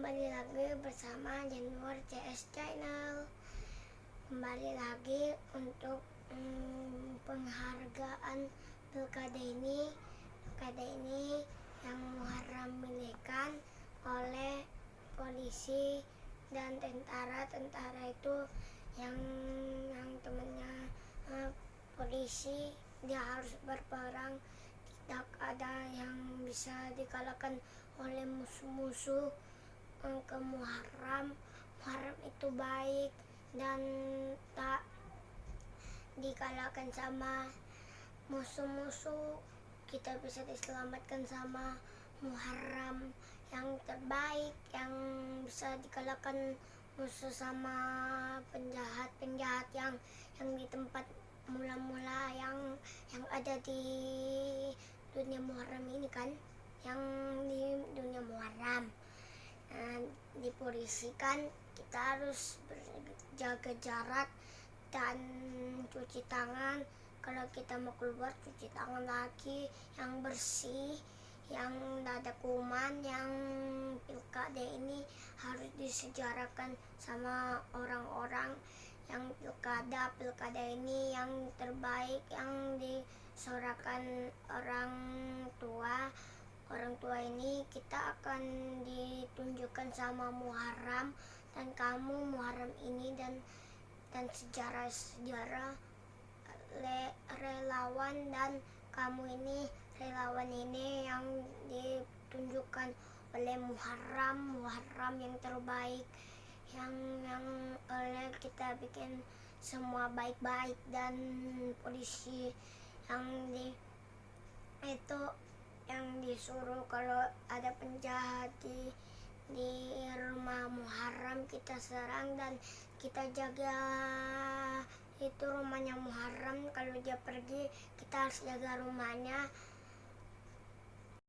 Kembali lagi bersama Januar CS Channel. Kembali lagi untuk penghargaan pilkada ini. Pilkada ini yang Muharram milihkan oleh polisi dan tentara. Tentara itu yang temannya polisi, dia harus berperang. Tidak ada yang bisa dikalahkan oleh musuh-musuh ke Muharram. Muharram itu baik dan tak dikalahkan sama musuh-musuh. Kita bisa diselamatkan sama Muharram yang terbaik, yang bisa dikalahkan musuh sama penjahat-penjahat yang di tempat mula-mula yang ada di dunia Muharram ini kan, yang di dunia Muharram. Dipolisikan kita harus jaga jarak dan cuci tangan. Kalau kita mau keluar, cuci tangan lagi yang bersih, yang tidak ada kuman. Yang pilkada ini harus disejarakan sama orang-orang yang pilkada ini yang terbaik, yang disorakan orang tua ini. Kita akan ditunjukkan sama Muharram, dan kamu Muharram ini dan sejarah relawan, dan kamu ini relawan ini yang ditunjukkan oleh Muharram yang terbaik, yang oleh kita bikin semua baik-baik. Dan polisi yang yang disuruh kalau ada penjahat di rumah Muharram, kita serang dan kita jaga itu rumahnya Muharram. Kalau dia pergi, kita harus jaga rumahnya